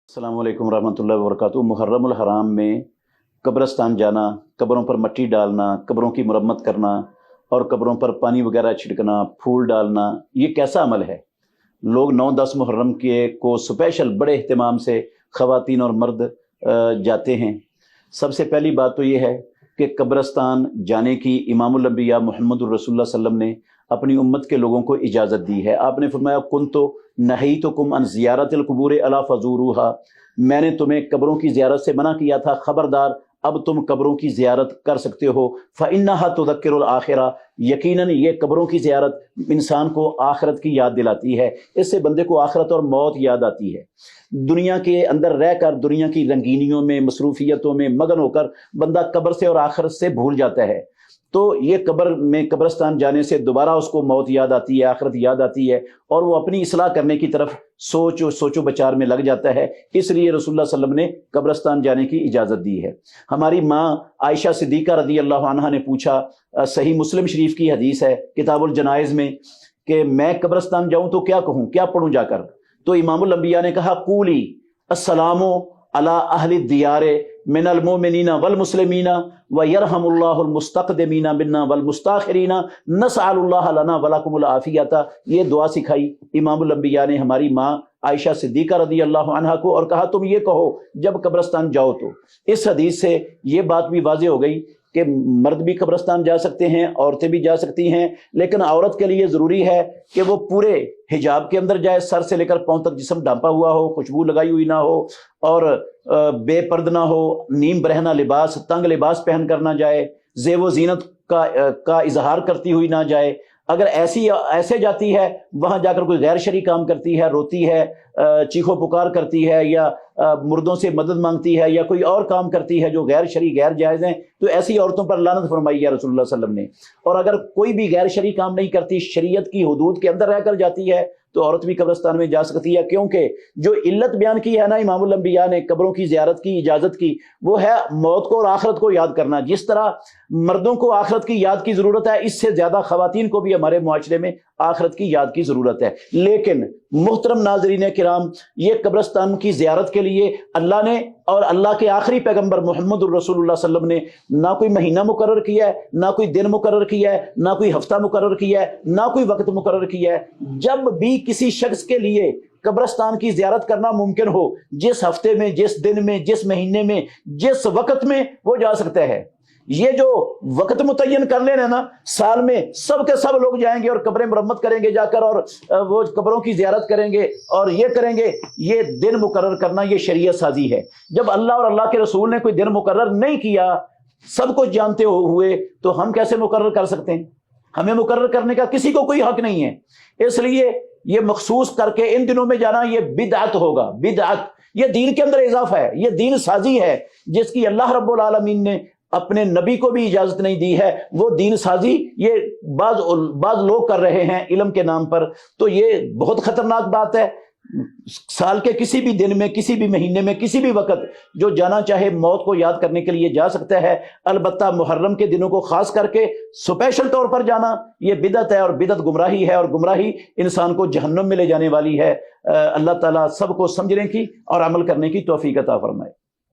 अस्सलाम वालेकुम रहमतुल्लाहि व बरकातुहू। मुहर्रम उल हराम में कब्रस्तान जाना, कब्रों पर मट्टी डालना, कब्रों की मरम्मत करना और कब्रों पर पानी वगैरह छिड़कना, फूल डालना, ये कैसा अमल है? लोग 9-10 मुहर्रम के को स्पेशल बड़े एहतमाम से ख़वातीन और मर्द जाते हैं। सबसे पहली बात तो ये है कि कब्रस्तान जाने की इमामुल अंबिया मुहम्मदुर रसूलुल्लाह सल्लल्लाहु अलैहि वसल्लम ने अपनी उम्मत के लोगों को इजाज़त दी है। आपने फरमाया कुन्तु नहीतुकुम अन ज़ियारतिल कुबूर अला फज़ूरूहा, मैंने तुम्हें कब्रों की ज़ियारत से मना किया था, खबरदार अब तुम कब्रों की ज़ियारत कर सकते हो। फ़इन्नहा तुज़क्किरुल आखिरा, यकीनन ये कब्रों की ज़ियारत इंसान को आखिरत की याद दिलाती है। इससे बंदे को आखिरत और मौत याद आती है। दुनिया के अंदर रहकर दुनिया की रंगीनियों में, मसरूफियतों में मगन होकर बंदा कब्र से और आखिरत से भूल जाता है। तो ये कब्र में कब्रस्तान जाने से दोबारा उसको मौत याद आती है, आखिरत याद आती है और वो अपनी इसलाह करने की तरफ सोचो बचार में लग जाता है। इसलिए रसूलुल्लाह सल्लल्लाहु अलैहि वसल्लम ने कब्रस्तान जाने की इजाज़त दी है। हमारी माँ आयशा सिद्दीक़ा रज़ी अल्लाह अन्हा ने पूछा, सही मुस्लिम शरीफ की हदीस है किताबुल जनाइज़ में, कि मैं कब्रस्तान जाऊँ तो क्या कहूँ, क्या पढ़ूँ जाकर? तो इमामुल अंबिया ने कहा, कूली अस्सलामु अला अहलि दियारे मिनल मोमिनीना वल मुस्लिमीना व यरहमुल्लाहुल मुस्तक़दिमीना मिन्ना वल मुस्ताखिरीना नसअलुल्लाह लना व लकुमुल आफियता। ये दुआ सिखाई इमामुल अंबिया ने हमारी माँ आयशा सिद्दीक़ा रज़ी अल्लाह अन्हा को और कहा, तुम ये कहो जब कब्रस्तान जाओ तो। इस हदीस से ये बात भी वाज़ेह हो गई कि मर्द भी कब्रस्तान जा सकते हैं, औरतें भी जा सकती हैं, लेकिन औरत के लिए ज़रूरी है कि वो पूरे हिजाब के अंदर जाए, सर से लेकर पाँव तक जिस्म ढांपा हुआ हो, खुशबू लगाई हुई ना हो और बेपर्द ना हो, नीम बरहना लिबास, तंग लिबास पहन कर ना जाए, ज़ेब ज़ीनत का इजहार करती हुई ना जाए। अगर ऐसे जाती है, वहां जाकर कोई गैर शरई काम करती है, रोती है, चीखो पुकार करती है या मुर्दों से मदद मांगती है या कोई और काम करती है जो गैर शरई गैर जायज़ हैं, तो ऐसी औरतों पर लानत फरमाई है रसूलुल्लाह सल्लल्लाहु अलैहि वसल्लम ने। और अगर कोई भी गैर शरई काम नहीं करती, शरीयत की हुदूद के अंदर रहकर जाती है, तो औरत भी कब्रस्तान में जा सकती है। क्योंकि जो इल्लत बयान की है ना इमामुल अंबिया ने कब्रों की ज़ियारत की इजाज़त की, वो है मौत को और आखिरत को याद करना। जिस तरह मर्दों को आखिरत की याद की ज़रूरत है, इससे ज़्यादा ख़वातीन को भी हमारे मुआशरे में आखिरत की याद की ज़रूरत है। लेकिन मुहतरम नाज़रीन किराम, ये कब्रस्तान की ज़ियारत के लिए अल्लाह ने और अल्लाह के आखिरी पैगंबर मुहम्मदुर रसूलुल्लाह सल्लल्लाहु अलैहि वसल्लम ने ना कोई महीना मुकर्रर किया है, ना कोई दिन मुकर्रर किया है, ना कोई हफ्ता मुकर्रर किया है, ना कोई वक्त मुकर्रर किया है। जब भी किसी शख्स के लिए कब्रस्तान की ज़ियारत करना मुमकिन हो, जिस हफ्ते में, जिस दिन में, जिस महीने में, जिस वक्त में वो जा सकता है। ये जो वक्त मुतय्यन कर लेना ना, साल में सब के सब लोग जाएंगे और कब्रें मरम्मत करेंगे जाकर और वो कब्रों की ज़ियारत करेंगे और ये करेंगे, ये दिन मुकर्रर करना ये शरीयत साजी है। जब अल्लाह और अल्लाह के रसूल ने कोई दिन मुकर्रर नहीं किया, सब कुछ जानते हुए, तो हम कैसे मुकर्रर कर सकते हैं? हमें मुकर्रर करने का किसी को कोई हक नहीं है। इसलिए ये मखसूस करके इन दिनों में जाना ये बिदअत होगा। बिदअत ये दीन के अंदर इजाफा है, ये दीन साजी है जिसकी अल्लाह रब्बुल आलमीन ने अपने नबी को भी इजाजत नहीं दी है। वो दीन साजी ये बाज लोग कर रहे हैं इल्म के नाम पर, तो ये बहुत खतरनाक बात है। साल के किसी भी दिन में, किसी भी महीने में, किसी भी वक्त जो जाना चाहे मौत को याद करने के लिए जा सकता है। अलबत्ता मुहर्रम के दिनों को खास करके स्पेशल तौर पर जाना ये बिदअत है और बिदअत गुमराही है और गुमराही इंसान को जहन्नुम में ले जाने वाली है। अल्लाह ताला सबको समझने की और अमल करने की तौफीक अता फरमाए।